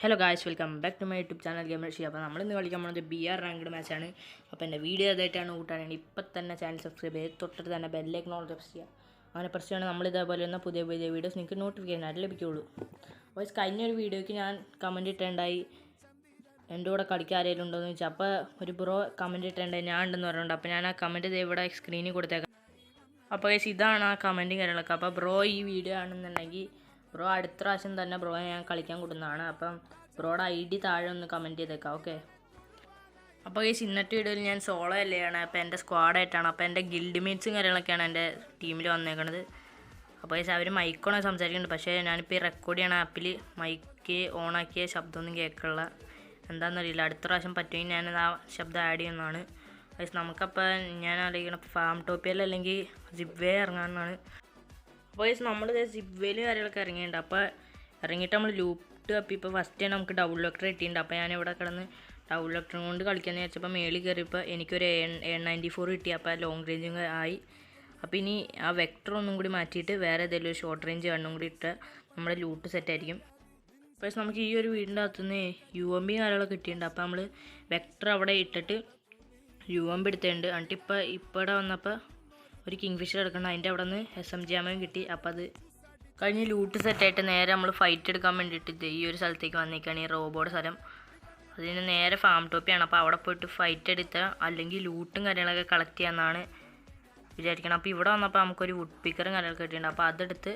Hello guys, welcome back to my YouTube channel gamer she. അപ്പോൾ നമ്മളിന്ന് കളിക്കാൻ പോകുന്നത് BR റാങ്ക്ഡ് മാച്ചാണ്. അപ്പോൾ എൻ്റെ വീഡിയോ ഏതായിട്ടാണ് കൂട്ടാനാണ് ഇപ്പം തന്നെ ചാനൽ സബ്സ്ക്രൈബ് ചെയ്ത് തൊട്ടിട്ട് തന്നെ ബെല്ലൈക്കൺ ഓൺ പ്രസ് ചെയ്യുക. അങ്ങനെ പ്രസ് ചെയ്യണം നമ്മൾ ഇതേപോലെ തന്നെ പുതിയ വീഡിയോസ് നിങ്ങൾക്ക് നോട്ടിഫിക്കേഷൻ ആയിട്ട് ലഭിക്കുകയുള്ളൂ. അപ്പോൾ കഴിഞ്ഞൊരു വീഡിയോയ്ക്ക് ഞാൻ കമൻറ്റ് ഇട്ടുണ്ടായി എൻ്റെ കൂടെ കളിക്കാൻ ആരെങ്കിലും ഉണ്ടോയെന്ന് ചോദിച്ചാൽ, അപ്പോൾ ഒരു ബ്രോ കമൻറ്റ് ഇട്ടുണ്ടായി ഞാൻ ഉണ്ടെന്ന് പറഞ്ഞിട്ടുണ്ട്. അപ്പോൾ ഞാൻ ആ കമൻറ്റ് ഇവിടെ സ്ക്രീനിൽ കൊടുത്തേക്കാം. അപ്പോൾ ഇതാണ് ആ കമൻറ്റും കാര്യങ്ങളൊക്കെ. അപ്പോൾ ബ്രോ ഈ വീഡിയോ ആണെന്നുണ്ടെങ്കിൽ ബ്രോ അടുത്ത പ്രാവശ്യം തന്നെ ബ്രോയെ ഞാൻ കളിക്കാൻ കൊടുക്കുന്നതാണ്. അപ്പം ബ്രോയുടെ ID താഴെ ഒന്ന് കമൻറ്റ് ചെയ്തേക്കാം. ഓക്കെ. അപ്പോൾ ഇന്നത്തെ വീഡിയോയിൽ ഞാൻ സോളോ അല്ലേയാണ്. അപ്പോൾ എൻ്റെ സ്ക്വാഡായിട്ടാണ്. അപ്പോൾ എൻ്റെ ഗിൽഡ് മീറ്റ്സും കാര്യങ്ങളൊക്കെയാണ് എൻ്റെ ടീമിൽ വന്നേക്കുന്നത്. അപ്പോൾ അവർ മൈക്കോണോ സംസാരിക്കുന്നുണ്ട്. പക്ഷേ ഞാനിപ്പോൾ ഈ റെക്കോർഡ് ചെയ്യണ ആപ്പിൽ മൈക്ക് ഓണാക്കിയ ശബ്ദമൊന്നും കേൾക്കുള്ള എന്താണെന്നറിയില്ല. അടുത്ത പ്രാവശ്യം പറ്റുമെങ്കിൽ ഞാൻ ആ ശബ്ദം ആഡ് ചെയ്യുന്നതാണ്. നമുക്കപ്പോൾ ഞാൻ ആലോചിക്കണം ഫാം ടോപ്പിയൽ അല്ലെങ്കിൽ സിപ്വേ ഇറങ്ങാമെന്നാണ്. അപ്പോൾ നമ്മൾ സിപ്വേയിൽ കാര്യങ്ങളൊക്കെ ഇറങ്ങിയിട്ടുണ്ട്. അപ്പോൾ ഇറങ്ങിയിട്ട് നമ്മൾ ലൂപ്പ് അപ്പം ഇപ്പോൾ ഫസ്റ്റ് തന്നെ നമുക്ക് ഡബിൾ ലോക്കർ കിട്ടിയിട്ടുണ്ട്. അപ്പോൾ ഞാനിവിടെ കിടന്ന് ഡബിൾ ലോക്കറും കൊണ്ട് കളിക്കാമെന്ന് വിചാരിച്ചപ്പോൾ മേളിൽ കയറിയപ്പോൾ എനിക്കൊരു 94 കിട്ടി. അപ്പോൾ ലോങ് റേഞ്ചും ആയി. അപ്പോൾ ഇനി ആ വെക്ടർ ഒന്നും കൂടി മാറ്റിയിട്ട് വേറെ ഏതെങ്കിലും ഒരു ഷോർട്ട് റേഞ്ച് കണ്ണും കൂടി ഇട്ട് നമ്മുടെ ലൂട്ട് സെറ്റായിരിക്കും. അപ്പോൾ നമുക്ക് ഈ ഒരു വീടിൻ്റെ അകത്തുനിന്ന് UMP കാര്യങ്ങളൊക്കെ കിട്ടിയിട്ടുണ്ട്. അപ്പോൾ നമ്മൾ വെക്ടർ അവിടെ ഇട്ടിട്ട് UMP എടുത്തിട്ടുണ്ട്. എന്നിട്ട് ഇപ്പോൾ ഇവിടെ വന്നപ്പോൾ ഒരു കിങ് ഫിഷർ എടുക്കണം. അതിൻ്റെ അവിടെ നിന്ന് SMG ആമയും കിട്ടി. അപ്പോൾ അത് കഴിഞ്ഞ് ലൂട്ട് സെറ്റായിട്ട് നേരെ നമ്മൾ ഫൈറ്റ് എടുക്കാൻ വേണ്ടിയിട്ട് ഈ ഒരു സ്ഥലത്തേക്ക് വന്നിരിക്കുകയാണ്. ഈ റോബോട്ട് സ്ഥലം അതിന് നേരെ ഫാം ടോപ്പിയാണ്. അപ്പോൾ അവിടെ പോയിട്ട് ഫൈറ്റ് എടുത്താൽ അല്ലെങ്കിൽ ലൂട്ടും കാര്യങ്ങളൊക്കെ കളക്ട് ചെയ്യാമെന്നാണ് വിചാരിക്കണം. അപ്പോൾ ഇവിടെ വന്നപ്പോൾ നമുക്കൊരു വുഡ് പിക്കറും കാര്യങ്ങളൊക്കെ കിട്ടിയിട്ടുണ്ട്. അപ്പോൾ അതെടുത്ത്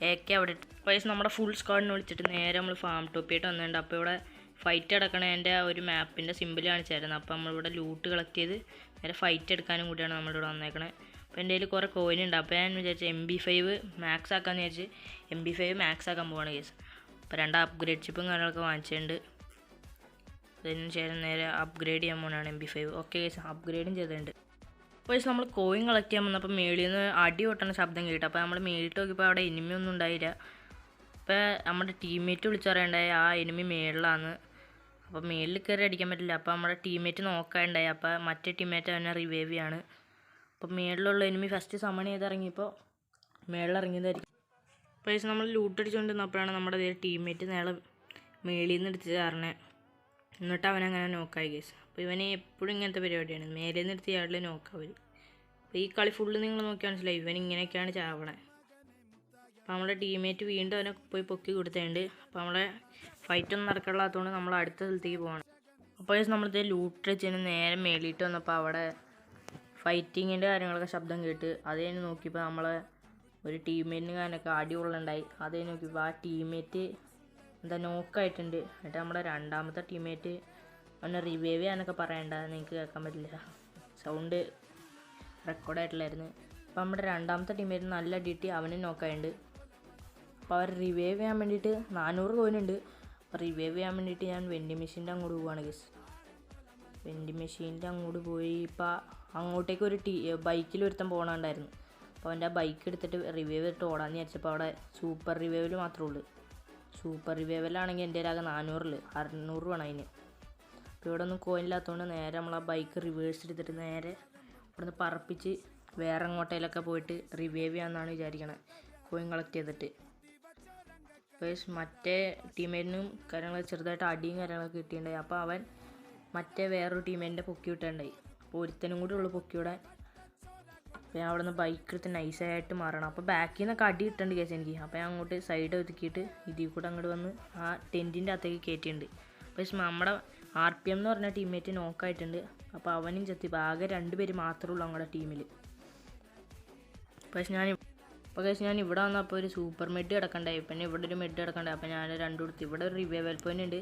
AK അവിടെ ഇട്ട് പൈസ നമ്മുടെ ഫുൾ സ്ക്വാഡിനെ വിളിച്ചിട്ട് നേരെ നമ്മൾ ഫാം ടോപ്പിയായിട്ട് വന്നിട്ടുണ്ട്. അപ്പോൾ ഇവിടെ ഫൈറ്റ് എടുക്കണതിൻ്റെ ഒരു മാപ്പിൻ്റെ സിമ്പിൾ കാണിച്ചായിരുന്നു. അപ്പോൾ നമ്മളിവിടെ ലൂട്ട് കളക്ട് ചെയ്ത് നേരെ ഫൈറ്റ് എടുക്കാനും കൂടിയാണ് നമ്മളിവിടെ വന്നേക്കണേ. അപ്പോൾ എൻ്റെ കയ്യിൽ കുറേ കോയിൻ ഉണ്ട്. അപ്പോൾ ഞാൻ വിചാരിച്ചു MP5 മാക്സ് ആക്കാമെന്ന് വിചാരിച്ച് MP5 മാക്സ് ആക്കാൻ പോവാണ് കേസ്. അപ്പോൾ 2 അപ്ഗ്രേഡ് ചിപ്പും കാര്യങ്ങളൊക്കെ വാങ്ങിച്ചിട്ടുണ്ട്. അതിന് ശേഷം നേരെ അപ്ഗ്രേഡ് ചെയ്യാൻ പോകുന്നതാണ് MP5. ഓക്കെ കേസ്, അപ്ഗ്രേഡും ചെയ്തിട്ടുണ്ട്. അപ്പോൾ നമ്മൾ കോയിൻ കളക്ട് ചെയ്യാൻ വന്നപ്പോൾ മേളിൽ നിന്ന് അടി പൊട്ടണ ശബ്ദം കേട്ടു. അപ്പോൾ നമ്മൾ മേളിട്ട് നോക്കിയപ്പോൾ അവിടെ എനിമി ഒന്നും ഉണ്ടായില്ല. അപ്പോൾ നമ്മുടെ ടീംമേറ്റ് വിളിച്ചു പറയണ്ടായി ആ എനിമി മേളിലാണ്. അപ്പോൾ മേളിൽ കയറി അടിക്കാൻ പറ്റില്ല. അപ്പോൾ നമ്മുടെ ടീംമേറ്റ് നോക്കാനുണ്ടായി. അപ്പോൾ മറ്റേ ടീംമേറ്റ് അവനെ റിവൈവ് ചെയ്യാണ്. അപ്പോൾ മേളിലുള്ള എനിമി ഫസ്റ്റ് സമൺ ചെയ്തിറങ്ങിയപ്പോൾ മേളിലിറങ്ങിയതായിരിക്കും. അപ്പോൾ നമ്മൾ ലൂട്ട് അടിച്ചുകൊണ്ടിരുന്നപ്പോഴാണ് നമ്മുടെ ടീംമേറ്റ് നേരെ മേളിൽ നിന്ന് എടുത്ത് ചാറിനെ. എന്നിട്ട് അവനങ്ങനെ നോക്കായി കേസ്. അപ്പോൾ ഇവന് എപ്പോഴും ഇങ്ങനത്തെ പരിപാടിയാണ്, മേലിൽ നിന്ന് എടുത്ത് ചാടിൽ നോക്കാവർ. അപ്പോൾ ഈ കളി ഫുള്ള് നിങ്ങൾ നോക്കി മനസ്സിലായി ഇവൻ ഇങ്ങനെയൊക്കെയാണ് ചാവണേ. അപ്പോൾ നമ്മുടെ ടീംമേറ്റ് വീണ്ടും അവനെ പോയി പൊക്കി കൊടുത്തിട്ടുണ്ട്. അപ്പോൾ നമ്മളെ ഫൈറ്റൊന്നും നടക്കാത്തതുകൊണ്ട് നമ്മൾ അടുത്ത സ്ഥലത്തേക്ക് പോകണം. അപ്പോൾ നമ്മളിത് ലൂട്ട് വെച്ചതിന് നേരെ മേളിയിട്ട് വന്നപ്പോൾ അവിടെ ഫൈറ്റിങ്ങിൻ്റെ കാര്യങ്ങളൊക്കെ ശബ്ദം കേട്ട് അത് കഴിഞ്ഞ് നോക്കിയപ്പോൾ നമ്മളെ ഒരു ടീംമേറ്റിന് കാര്യമൊക്കെ അടിയുള്ളുണ്ടായി. അത് കഴിഞ്ഞ് നോക്കിയപ്പോൾ ആ ടീംമേറ്റ് എന്താ നോക്കായിട്ടുണ്ട്. എന്നിട്ട് നമ്മുടെ രണ്ടാമത്തെ ടീംമേറ്റ് അവനെ റിവൈവ് ചെയ്യാനൊക്കെ പറയണ്ട, നിങ്ങൾക്ക് കേൾക്കാൻ പറ്റില്ല, സൗണ്ട് റെക്കോർഡായിട്ടില്ലായിരുന്നു. അപ്പോൾ നമ്മുടെ രണ്ടാമത്തെ ടീംമേറ്റ് നല്ല അടിയിട്ട് അവനും നോക്കായുണ്ട്. അപ്പോൾ അവർ റിവൈവ് ചെയ്യാൻ വേണ്ടിയിട്ട് 400 കോയിനുണ്ട്. അപ്പോൾ റിവൈവ് ചെയ്യാൻ വേണ്ടിയിട്ട് ഞാൻ വെൻഡിങ് മെഷീൻ്റെ അങ്ങോട്ട് പോവുകയാണ് ഗസ്. വെൻഡിങ് മെഷീൻ്റെ അങ്ങോട്ട് പോയി ഇപ്പോൾ അങ്ങോട്ടേക്ക് ഒരു ബൈക്കിൽ ഒരുത്തം പോകണുണ്ടായിരുന്നു. അപ്പോൾ അവൻ്റെ ആ ബൈക്ക് എടുത്തിട്ട് റിവൈവ് ഇട്ട് ഓടാന്ന് വിചാരിച്ചപ്പോൾ അവിടെ സൂപ്പർ റിവൈവിൽ മാത്രമേ ഉള്ളൂ. സൂപ്പർ റിവൈവലാണെങ്കിൽ എൻ്റെ ആകെ 400 600 വേണം അതിന്. അപ്പോൾ ഇവിടെ ഒന്നും കോയിനില്ലാത്തതുകൊണ്ട് നേരെ നമ്മൾ ആ ബൈക്ക് റിവേഴ്സ് എടുത്തിട്ട് നേരെ ഇവിടുന്ന് പറപ്പിച്ച് വേറെ എങ്ങോട്ടേലൊക്കെ പോയിട്ട് റിവൈവ് ചെയ്യാമെന്നാണ് വിചാരിക്കണത്, കോയിൻ കളക്ട് ചെയ്തിട്ട്. അപ്പോൾ മറ്റേ ടീമേറ്റിനും കാര്യങ്ങൾ ചെറുതായിട്ട് അടിയും കാര്യങ്ങളൊക്കെ കിട്ടിയിട്ടുണ്ടായി. അപ്പോൾ അവൻ മറ്റേ വേറൊരു ടീമേറ്റിൻ്റെ പൊക്കി വിട്ടുണ്ടായി. അപ്പോൾ ഒരുത്തനും കൂടി ഉള്ളു പൊക്കിയുടെ. അപ്പോൾ ഞാൻ അവിടെ നിന്ന് ബൈക്ക് എടുത്ത് നൈസായിട്ട് മാറണം. അപ്പോൾ ബാക്കിൽ നിന്നൊക്കെ അടി കിട്ടേണ്ട കേസ് എനിക്ക്. അപ്പോൾ ഞാൻ അങ്ങോട്ട് സൈഡ് ഒതുക്കിയിട്ട് ഇതിൽ കൂടെ അങ്ങോട്ട് വന്ന് ആ ടെൻറ്റിൻ്റെ അകത്തേക്ക് കയറ്റിയിട്ടുണ്ട്. അപ്പോൾ നമ്മുടെ RPM എന്ന് പറഞ്ഞ ടീംമേറ്റ് നോക്കായിട്ടുണ്ട്. അപ്പോൾ അവനും ചെത്തി ആകെ 2 പേര് മാത്രമേ ഉള്ളൂ നമ്മുടെ ടീമിൽ. പക്ഷേ ഞാൻ ഇവിടെ വന്നപ്പോൾ ഒരു സൂപ്പർ മെഡ് കിടക്കണ്ടായി. പിന്നെ ഇവിടെ ഒരു മെഡ് കിടക്കണ്ടായി. അപ്പോൾ ഞാൻ 2 കൊടുത്ത് ഇവിടെ ഒരു റിവൈവൽ പോയിൻ്റ് ഉണ്ട്.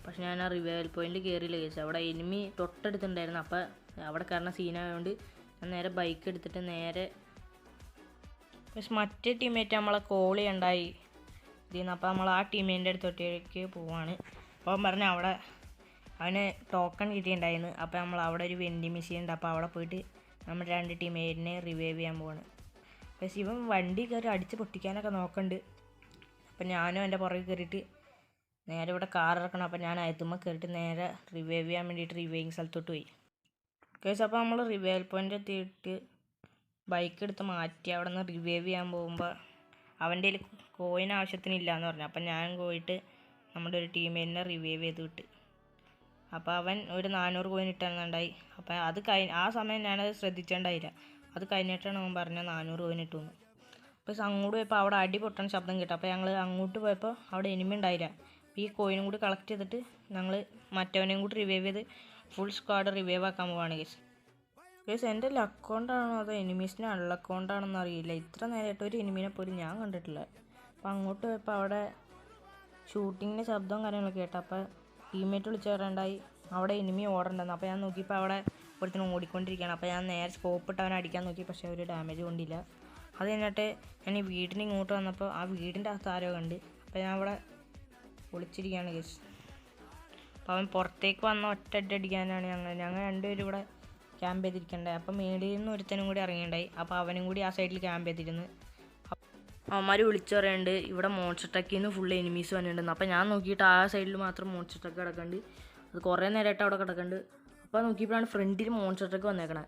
പക്ഷേ ഞാൻ ആ റിവൈവൽ പോയിൻ്റ് കയറിയില്ല കേസ്. അവിടെ എനിമി തൊട്ടടുത്തുണ്ടായിരുന്നു. അപ്പോൾ അവിടെ കാരണം സീനായതുകൊണ്ട് ഞാൻ നേരെ ബൈക്ക് എടുത്തിട്ട് നേരെ പക്ഷെ മറ്റേ ടീമേറ്റ് നമ്മളെ കോൾ ചെയ്യണ്ടായി ഇതിൽ നിന്ന്. അപ്പോൾ നമ്മൾ ആ ടീമേറ്റിൻ്റെ അടുത്തോട്ടേക്ക് പോവാണ്. അപ്പോൾ അവൻ പറഞ്ഞ അവിടെ അവന് ടോക്കൺ കിട്ടിയിട്ടുണ്ടായിരുന്നു. അപ്പോൾ നമ്മൾ അവിടെ ഒരു വെൻഡിങ് മെഷീൻ ഉണ്ട്. അപ്പോൾ അവിടെ പോയിട്ട് നമ്മൾ 2 ടീമേറ്റിനെ റിവൈവ് ചെയ്യാൻ പോവാണ്. പക്ഷേ ഇവൻ വണ്ടി കയറി അടിച്ച് പൊട്ടിക്കാനൊക്കെ നോക്കുന്നുണ്ട്. അപ്പോൾ ഞാനും എൻ്റെ പുറകെ കയറിയിട്ട് നേരെ ഇവിടെ കാർ ഇറക്കണം. അപ്പോൾ ഞാൻ അയത്തുമ്പോൾ കയറിയിട്ട് നേരെ റിവൈവ് ചെയ്യാൻ വേണ്ടിയിട്ട് റിവൈവിങ് സ്ഥലത്തോട്ട് പോയി കേസ്. അപ്പോൾ നമ്മൾ റിവൈവൽ പോയിൻ്റ് എത്തിയിട്ട് ബൈക്ക് എടുത്ത് മാറ്റി അവിടെ നിന്ന് റിവൈവ് ചെയ്യാൻ പോകുമ്പോൾ അവൻ്റെ കയ്യിൽ കോയിൻ ആവശ്യത്തിനില്ല എന്ന് പറഞ്ഞു. അപ്പം ഞാൻ പോയിട്ട് നമ്മുടെ ഒരു ടീമേറ്റിനെ റിവൈവ് ചെയ്ത് വിട്ട്. അപ്പോൾ അവൻ ഒരു 400 കോയിൻ ഇട്ടുണ്ടായി. അപ്പോൾ അത് ആ സമയം ഞാനത് ശ്രദ്ധിച്ചിട്ടുണ്ടായില്ല. അത് കഴിഞ്ഞിട്ടാണ് അവൻ പറഞ്ഞത് 400 കോയിൻ ഇട്ടുവന്നു. അപ്പോൾ അങ്ങോട്ട് പോയപ്പോൾ അവിടെ അടി പൊട്ടണ ശബ്ദം കേട്ടു. അപ്പോൾ ഞങ്ങൾ അങ്ങോട്ട് പോയപ്പോൾ അവിടെ എനിമി ഉണ്ടായില്ല. അപ്പോൾ ഈ കോയിനും കൂടി കളക്ട് ചെയ്തിട്ട് ഞങ്ങൾ മറ്റവനെയും കൂടി റിവൈവ് ചെയ്ത് ഫുൾ സ്ക്വാഡ് റിവൈവ് ആക്കാൻ പോവാണ് ഗൈസ്. ഗൈസ് എൻ്റെ ലക്കൗണ്ടാണോ അതോ എനിമീസിൻ്റെ അൺലക്കൗണ്ടാണെന്ന് അറിയില്ല. ഇത്ര നേരമായിട്ട് ഒരു എനിമീനെ പോലും ഞാൻ കണ്ടിട്ടില്ല. അപ്പോൾ അങ്ങോട്ട് പോയപ്പോൾ അവിടെ ഷൂട്ടിങ്ങിൻ്റെ ശബ്ദവും കാര്യങ്ങളൊക്കെ കേട്ടോ. അപ്പോൾ ടീമേറ്റ് വിളിച്ച് പറയണ്ടായി അവിടെ എനിമി ഓടണ്ടെന്ന്. അപ്പോൾ ഞാൻ നോക്കിയപ്പോൾ അവിടെ ഒരുത്തനും ഓടിക്കൊണ്ടിരിക്കുകയാണ്. അപ്പോൾ ഞാൻ നേരെ സ്കോപ്പ് ഇട്ട് അവനെ അടിക്കാൻ നോക്കി. പക്ഷേ ഒരു ഡാമേജ് കൊണ്ടില്ല. അത് കഴിഞ്ഞിട്ട് ഞാൻ ഈ വീടിന് ഇങ്ങോട്ട് വന്നപ്പോൾ ആ വീടിൻ്റെ അകത്ത് ആരോ കണ്ട്. അപ്പോൾ ഞാൻ അവിടെ ഒളിച്ചിരിക്കുകയാണ് ഗൈസ്. അപ്പോൾ അവൻ പുറത്തേക്ക് വന്ന ഒറ്റ അടിക്കാനാണ് ഞങ്ങൾ രണ്ടുപേരും ഇവിടെ ക്യാമ്പ് ചെയ്തിരിക്കണ്ടായി. അപ്പം മേളിൽ നിന്ന് ഒരുത്തനും കൂടി ഇറങ്ങിയിട്ടുണ്ടായി. അപ്പോൾ അവനും കൂടി ആ സൈഡിൽ ക്യാമ്പ് ചെയ്തിരുന്നു. അവന്മാർ വിളിച്ചു പറയുന്നുണ്ട് ഇവിടെ മോൺസ്റ്റർ ട്രക്കിൽ നിന്ന് ഫുൾ എനിമീസ് വന്നിട്ടുണ്ടെന്ന്. അപ്പോൾ ഞാൻ നോക്കിയിട്ട് ആ സൈഡിൽ മാത്രം മോൺസ്റ്റർ ട്രക്ക് കിടക്കുന്നുണ്ട്. അത് കുറേ നേരമായിട്ട് അവിടെ കിടക്കുന്നുണ്ട്. അപ്പോൾ നോക്കിയപ്പോഴാണ് ഫ്രണ്ടിൽ മോൺസ്റ്റർ ട്രക്ക് വന്നേക്കണേ.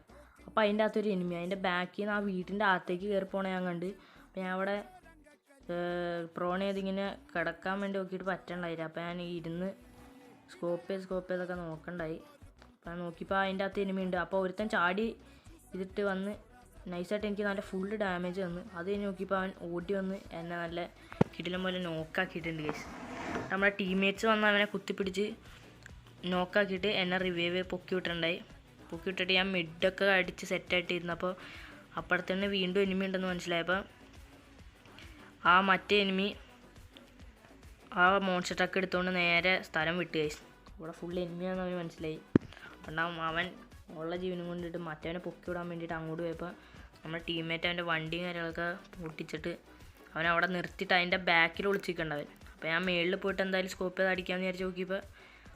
അപ്പോൾ അതിൻ്റെ അകത്തൊരു എനിമി അതിൻ്റെ ബാക്കിൽ നിന്ന് ആ വീട്ടിൻ്റെ അകത്തേക്ക് കയറി പോകണേ ഞാൻ കണ്ട്. അപ്പോൾ ഞാൻ അവിടെ പ്രോൺ ചെയ്തിങ്ങനെ കിടക്കാൻ വേണ്ടി നോക്കിയിട്ട് പറ്റണ്ടായില്ല. അപ്പോൾ ഞാൻ ഇരുന്ന് സ്കോപ്പ് ചെയ്തൊക്കെ നോക്കണ്ടായി. അപ്പോൾ നോക്കിയപ്പോൾ അതിൻ്റെ അകത്ത് എനിമി ഉണ്ട്. അപ്പോൾ ഒരുത്തൻ ചാടി ഇതിട്ട് വന്ന് നൈസായിട്ട് എനിക്ക് നല്ല ഫുള്ള് ഡാമേജ് വന്ന്. അത് കഴിഞ്ഞ് നോക്കിയപ്പോൾ അവൻ ഓടി വന്ന് എന്നെ നല്ല കിടിലം പോലെ നോക്കാക്കിയിട്ടുണ്ട് ഗൈസ്. നമ്മുടെ ടീംമേറ്റ്സ് വന്ന് അവനെ കുത്തിപ്പിടിച്ച് നോക്കാക്കിയിട്ട് എന്നെ റിവൈവ് പൊക്കി വിട്ടിട്ട് ഞാൻ മിഡൊക്കെ അടിച്ച് സെറ്റായിട്ട് ഇരുന്നപ്പോൾ അപ്പുറത്തന്നെ വീണ്ടും എനിമി ഉണ്ടെന്ന് മനസ്സിലായപ്പോൾ ആ മറ്റേ എനിമി ആ മോൺസ്റ്റർ ട്രക്ക് എടുത്തുകൊണ്ട് നേരെ സ്ഥലം വിട്ട് ഗൈസ്. ഇവിടെ ഫുൾ എനിമിയാണെന്ന് അവന് മനസ്സിലായി. ഉണ്ടാവും അവൻ ഉള്ള ജീവനും കൊണ്ടിട്ട് മറ്റവനെ പൊക്കി വിടാൻ വേണ്ടിയിട്ട് അങ്ങോട്ട് പോയപ്പോൾ നമ്മുടെ ടീമേറ്റ് അവൻ്റെ വണ്ടിയും കാര്യങ്ങളൊക്കെ പൊട്ടിച്ചിട്ട് അവനവിടെ നിർത്തിയിട്ട് അതിൻ്റെ ബാക്കിൽ ഒളിച്ചിരിക്കണ്ടവൻ. അപ്പോൾ ഞാൻ മേളിൽ പോയിട്ട് എന്തായാലും സ്കോപ്പ് ചെയ്ത് അടിക്കാമെന്ന് വിചാരിച്ച് നോക്കിയപ്പോൾ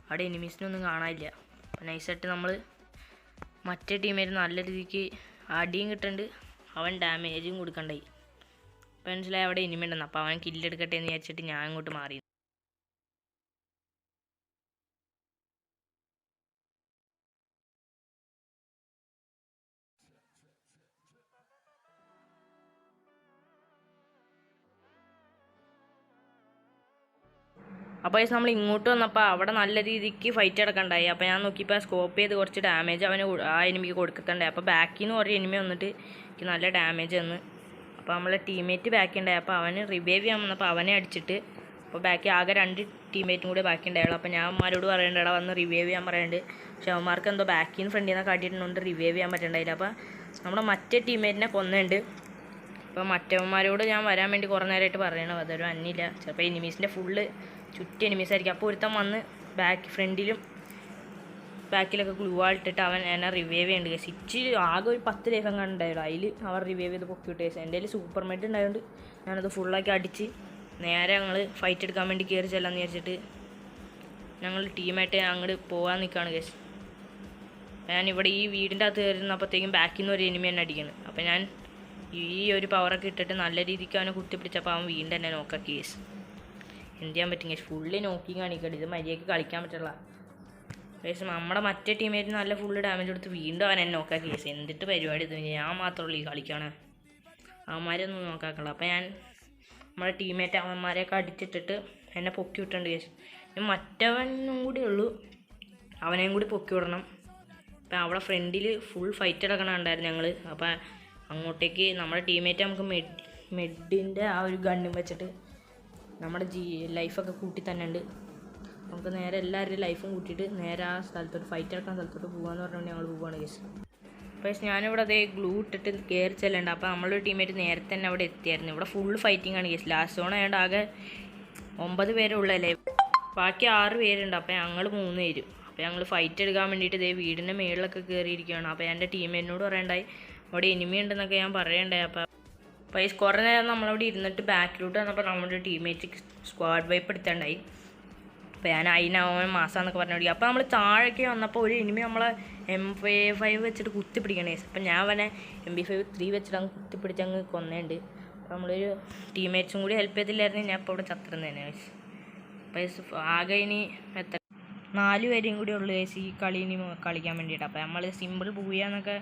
അവിടെ എനിമീസിനൊന്നും കാണാനില്ല. അപ്പോൾ നൈസായിട്ട് നമ്മൾ മറ്റേ ടീമേറ്റ് നല്ല രീതിക്ക് അടിയും കിട്ടുന്നുണ്ട്, അവൻ ഡാമേജും കൊടുക്കണ്ടായി. അപ്പോൾ മനസ്സിലായി അവിടെ എനിമി ഉണ്ടെന്ന്. അപ്പോൾ അവൻ കില്ലെടുക്കട്ടെ എന്ന് വിചാരിച്ചിട്ട് ഞാൻ അങ്ങോട്ട് മാറി. അപ്പോൾ നമ്മൾ ഇങ്ങോട്ട് വന്നപ്പോൾ അവിടെ നല്ല രീതിക്ക് ഫൈറ്റ് നടക്കണ്ടായി. അപ്പോൾ ഞാൻ നോക്കിയപ്പോൾ സ്കോപ്പ് ചെയ്ത് കുറച്ച് ഡാമേജ് അവന് ആ എനിമിക്ക് കൊടുക്കുന്നുണ്ടായി. അപ്പോൾ ബാക്കിൽ നിന്ന് കുറേ എനിമി വന്നിട്ട് എനിക്ക് നല്ല ഡാമേജ് വന്ന്. അപ്പോൾ നമ്മളെ ടീമേറ്റ് ബാക്കി ഉണ്ടായി. അപ്പോൾ അവന് റിവൈവ് ചെയ്യാൻ വന്നപ്പോൾ അവനെ അടിച്ചിട്ട് അപ്പോൾ ബാക്കി ആകെ 2 ടീമേറ്റും കൂടെ ബാക്കി ഉണ്ടായുള്ളൂ. അപ്പോൾ ഞാൻ അവന്മാരോട് പറയേണ്ടടാ വന്ന് റിവൈവ് ചെയ്യാൻ പറയുന്നുണ്ട്. പക്ഷേ അവന്മാർക്ക് എന്തോ ബാക്കിൽ നിന്ന് ഫ്രണ്ടിൽ നിന്നൊക്കെ കാട്ടിയിട്ടുണ്ട് റിവൈവ് ചെയ്യാൻ പറ്റണ്ടായില്ല. അപ്പോൾ നമ്മുടെ മറ്റേ ടീമേറ്റിനെ കൊന്നുണ്ട്. അപ്പോൾ മറ്റവന്മാരോട് ഞാൻ വരാൻ വേണ്ടി കുറേ നേരമായിട്ട് പറയണം, അതൊരു അന്നില്ല. ചിലപ്പോൾ എനിമീസിൻ്റെ ഫുള്ള് ചുറ്റും എനിമീസായിരിക്കും. അപ്പോൾ ഒരുത്തൻ വന്ന് ഫ്രണ്ടിലും ബാക്കിലൊക്കെ ഗ്ലൂ ഇട്ടിട്ട് അവൻ എന്നെ റിവൈവ് ചെയ്യുന്നുണ്ട്. സ്വിച്ച് ആകെ ഒരു 10 ലൈഫ് അങ്ങ് ഉണ്ടായുള്ളൂ. അതിൽ അവർ റിവൈവ് ചെയ്ത് പൊക്കി വിട്ടു. എൻ്റെ കയ്യിൽ സൂപ്പർ മെഡ് ഉണ്ടായതുകൊണ്ട് ഞാനത് ഫുള്ളാക്കി അടിച്ച് നേരെ ഞങ്ങൾ ഫൈറ്റ് എടുക്കാൻ വേണ്ടി കയറി ചെല്ലാന്ന് വിചാരിച്ചിട്ട് ഞങ്ങൾ ടീമായിട്ട് അങ്ങോട്ട് പോകാൻ നിൽക്കുകയാണ് കേസ്. ഞാനിവിടെ ഈ വീടിൻ്റെ അകത്ത് കയറുന്നപ്പോഴത്തേക്കും ബാക്കിൽ നിന്ന് ഒരു എനിമി തന്നെ അടിക്കണം. അപ്പോൾ ഞാൻ ഈ ഒരു പവറൊക്കെ ഇട്ടിട്ട് നല്ല രീതിക്ക് അവനെ കുത്തിപ്പിടിച്ചപ്പോൾ അവൻ വീണ്ടും തന്നെ നോക്കാക്കി കേസ്. എന്ത് ചെയ്യാൻ പറ്റും കേസ്, ഫുള്ള് നോക്കി കാണിക്കട്ടെ, ഇത് മര്യാദയ്ക്ക് കളിക്കാൻ പറ്റില്ല കേസ്. നമ്മുടെ മറ്റേ ടീമേറ്റ് നല്ല ഫുള്ള് ഡാമേജ് കൊടുത്ത് വീണ്ടും അവൻ എന്നെ നോക്കാക്കി കേസ്. എന്തിട്ട് പരിപാടി ഇത്, ഞാൻ മാത്രമുള്ളൂ ഈ കളിക്കാണ്, അവന്മാരൊന്നും നോക്കാക്കുള്ളൂ. അപ്പോൾ ഞാൻ നമ്മുടെ ടീമേറ്റ് അവന്മാരെയൊക്കെ അടിച്ചിട്ടിട്ട് എന്നെ പൊക്കി വിട്ടുണ്ട് കേസ്. മറ്റവനും കൂടി ഉള്ളൂ, അവനെയും കൂടി പൊക്കി വിടണം. അപ്പം അവിടെ ഫ്രണ്ടിൽ ഫുൾ ഫൈറ്റ് എടുക്കണുണ്ടായിരുന്നു ഞങ്ങൾ. അപ്പം അങ്ങോട്ടേക്ക് നമ്മുടെ ടീമേറ്റ് നമുക്ക് മെഡിൻ്റെ ആ ഒരു ഗണ്ണും വെച്ചിട്ട് നമ്മുടെ ലൈഫൊക്കെ കൂട്ടി തന്നെ ഉണ്ട്. നമുക്ക് നേരെ എല്ലാവരുടെയും ലൈഫും കൂട്ടിയിട്ട് നേരെ ആ സ്ഥലത്തോട്ട് ഫൈറ്റ് എടുക്കാൻ സ്ഥലത്തോട്ട് പോകാമെന്ന് പറഞ്ഞുകൊണ്ട് ഞങ്ങൾ പോവുകയാണ് കേസ്. പക്ഷേ ഞാനിവിടെ അതേ ഗ്ലൂ ഇട്ടിട്ട് കയറി ചെല്ലുണ്ട്. അപ്പോൾ നമ്മളൊരു ടീമേറ്റ് നേരത്തെ തന്നെ അവിടെ എത്തിയായിരുന്നു. ഇവിടെ ഫുൾ ഫൈറ്റിംഗ് ആണ് കേസ്. ലാസ്റ്റ് സോൺ ആയതുകൊണ്ട് ആകെ 9 പേരേ ഉള്ളല്ലേ, ബാക്കി 6 പേരുണ്ട്. അപ്പോൾ ഞങ്ങൾ 3 പേരും. അപ്പോൾ ഞങ്ങൾ ഫൈറ്റ് എടുക്കാൻ വേണ്ടിയിട്ട് ഇതേ വീടിൻ്റെ മേളിലൊക്കെ കയറിയിരിക്കുകയാണ്. അപ്പോൾ എൻ്റെ ടീമേറ്റിനോട് പറയണ്ടായി അവിടെ എനിമി ഉണ്ടെന്നൊക്കെ ഞാൻ പറയണ്ടായി. അപ്പോൾ കുറേ നേരം നമ്മളവിടെ ഇരുന്നിട്ട് ബാക്കിലോട്ട് വന്നപ്പോൾ നമ്മുടെ ടീമേറ്റ് സ്ക്വാഡ് വൈപ്പ് എടുത്തുണ്ടായി. അപ്പോൾ ഞാൻ അതിനവൻ മാസമെന്നൊക്കെ പറഞ്ഞു. അപ്പോൾ നമ്മൾ താഴേക്ക് വന്നപ്പോൾ ഒരു എനിമി നമ്മളെ MP5 വെച്ചിട്ട് കുത്തിപ്പിടിക്കണേ. അപ്പം ഞാൻ അവനെ MP5 വെച്ചിട്ട് അങ്ങ് കുത്തിപ്പിടിച്ച് അങ്ങ് കൊന്നേണ്ട്. അപ്പോൾ നമ്മളൊരു ടീമേറ്റ്സും കൂടി ഹെൽപ്പ് ചെയ്തില്ലായിരുന്നു ഞാൻ ഇപ്പോൾ ഇവിടെ ചത്തിരുന്നേനെ. അപ്പോൾ ആകെ ഇനി 4 പേരെയും കൂടി ഉള്ളു കേസ് ഈ കളി ഇനി കളിക്കാൻ വേണ്ടിയിട്ട്. അപ്പോൾ നമ്മൾ സിമ്പിൾ പോയാന്നൊക്കെ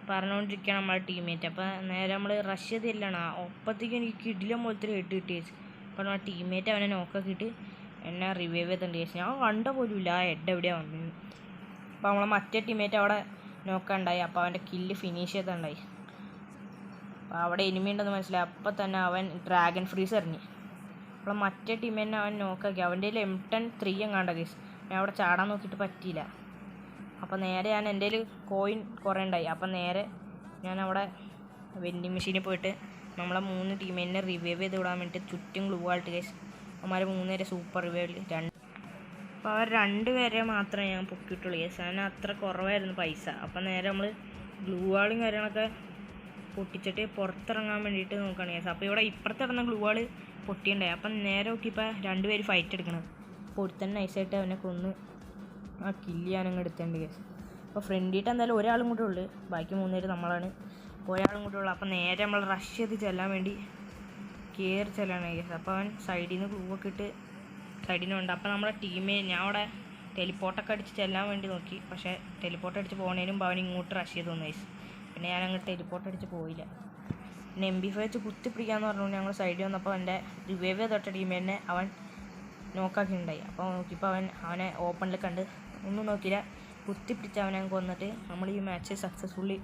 പറഞ്ഞുകൊണ്ടിരിക്കുകയാണ് നമ്മളെ ടീമേറ്റ്. അപ്പോൾ നേരെ നമ്മൾ റഷ് ചെയ്തില്ലാണ്. ഒപ്പത്തേക്ക് എനിക്ക് കിടിലം പോലത്തെ ഹെഡ് കിട്ടിയേച്ച്. അപ്പോൾ നമ്മുടെ ടീമേറ്റ് അവനെ നോക്കാക്കിയിട്ട് എന്നെ റിവൈവ് ചെയ്തിട്ടുണ്ട് കേസ്. ഞാൻ കണ്ട പോലുമില്ല ആ ഹെഡ് എവിടെയാണ് വന്നത്. അപ്പോൾ നമ്മളെ മറ്റേ ടീമേറ്റ് അവിടെ നോക്കാണ്ടായി. അപ്പോൾ അവൻ്റെ കില്ല് ഫിനിഷ് ചെയ്തിട്ടുണ്ടായി. അപ്പോൾ അവിടെ എനിമി ഉണ്ടെന്ന് മനസ്സിലായി. അപ്പം തന്നെ അവൻ ഡ്രാഗൺ ഫ്രീസ് എറിഞ്ഞു. അപ്പോൾ മറ്റേ ടീമേറ്റിനെ അവൻ നോക്കാക്കി. അവൻ്റെ കയ്യിൽ M10 3 എങ്ങാണ്ട കേസ്. ഞാൻ അവിടെ ചാടാൻ നോക്കിയിട്ട് പറ്റിയില്ല. അപ്പോൾ നേരെ ഞാൻ എൻ്റെ കയ്യിൽ കോയിൻ കുറേ ഉണ്ടായി. അപ്പം നേരെ ഞാൻ അവിടെ വെൻഡിങ് മെഷീനിൽ പോയിട്ട് നമ്മളെ 3 ടീമേറ്റിനെ റിവൈവ് ചെയ്ത് വിടാൻ വേണ്ടിയിട്ട് ചുറ്റും ഗ്ലൂ ആയിട്ട് കേസ്. അവന്മാർ 3 പേരെ സൂപ്പർ റിവൈവിൽ 2. അപ്പോൾ അവർ 2 പേരെ മാത്രമേ ഞാൻ പൊക്കിയിട്ടുള്ളൂ കേസ്. അതിന് അത്ര കുറവായിരുന്നു പൈസ. അപ്പം നേരെ നമ്മൾ ഗ്ലൂ വാളും കാര്യങ്ങളൊക്കെ പൊട്ടിച്ചിട്ട് പുറത്തിറങ്ങാൻ വേണ്ടിയിട്ട് നോക്കുകയാണ് കേസ്. അപ്പോൾ ഇവിടെ ഇപ്പുറത്ത് ഇറങ്ങുന്ന ഗ്ലൂ വാൾ പൊട്ടിയുണ്ടായി. അപ്പം നേരെ നോക്കിയപ്പോൾ 2 പേര് ഫൈറ്റ് എടുക്കണം. അപ്പോൾ ഒരുത്തന്നെ നൈസായിട്ട് അവനെ കൊന്ന് ആ കില്ല് ഞാനങ്ങ് എടുത്തിട്ടുണ്ട് കേസ്. അപ്പോൾ ഫ്രണ്ടിയിട്ട് എന്തായാലും ഒരാളും കൂടെ ഉള്ളു. ബാക്കി 3 പേര് നമ്മളാണ്. ഒരാളും കൂടെ ഉള്ളു. അപ്പോൾ നേരെ നമ്മൾ റഷ് ചെയ്ത് ചെല്ലാൻ വേണ്ടി കയറി ചെല്ലാണ് കേസ്. അപ്പോൾ അവൻ സൈഡിൽ നിന്ന് ഗ്ലൂ ഒക്കെ ഇട്ട് സൈഡിൽ നിന്നുണ്ട്. അപ്പോൾ നമ്മുടെ ടീമേ ഞാൻ അവിടെ ടെലിപ്പോർട്ടൊക്കെ അടിച്ച് ചെല്ലാൻ വേണ്ടി നോക്കി. പക്ഷേ ടെലിപ്പോർട്ട് അടിച്ച് പോകുന്നതിന് മുമ്പ് അവൻ ഇങ്ങോട്ട് റഷ് ചെയ്ത് വന്നു കേസ്. പിന്നെ ഞാൻ അങ്ങോട്ട് ടെലിപ്പോർട്ട് അടിച്ച് പോയില്ല. പിന്നെ MP5 വെച്ച് കുത്തിപ്പിടിക്കാമെന്ന് പറഞ്ഞു. ഞങ്ങൾ സൈഡിൽ വന്നപ്പോൾ എൻ്റെ റിവൈവ് ചെയ്തിട്ട ടീമേനെ അവൻ നോക്കാക്കിയിട്ടുണ്ടായി. അപ്പോൾ നോക്കിയപ്പോൾ അവനെ ഓപ്പണിൽ കണ്ട് ഒന്നും നോക്കിയില്ല, കുത്തിപ്പിടിച്ച് അവനെ കൊന്നിട്ട് നമ്മൾ ഈ മാച്ച് സക്സസ്ഫുള്ളി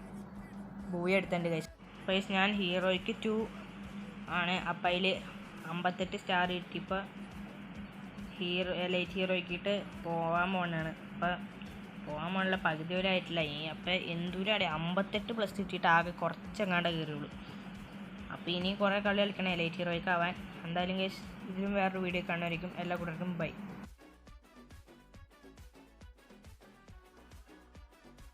ബൂയി എടുത്തിട്ടുണ്ട് ഗൈസ്. ഗൈസ് ഞാൻ ഹീറോയ്ക്ക് 2 ആണ്. അപ്പം അതിൽ 58 സ്റ്റാർ കിട്ടിയപ്പോൾ ലൈറ്റ് ഹീറോയ്ക്കിട്ട് പോകാൻ പോകണതാണ്. അപ്പം പോകാൻ പോകാനുള്ള പകുതി വരെ ആയിട്ടില്ല. അപ്പം എന്തൂരാടെ 58 പ്ലസ് കിട്ടിയിട്ട് ആകെ കുറച്ചെങ്ങാണ്ട് കയറിയുള്ളൂ. അപ്പോൾ ഇനി കുറേ കളി കളിക്കണേ ലൈറ്റ് ഹീറോയ്ക്ക് ആവാൻ. എന്തായാലും ഗൈസ് ഇതിലും വേറൊരു വീഡിയോ കാണുമായിരിക്കും. എല്ലാ കൂട്ടർക്കും ബൈ.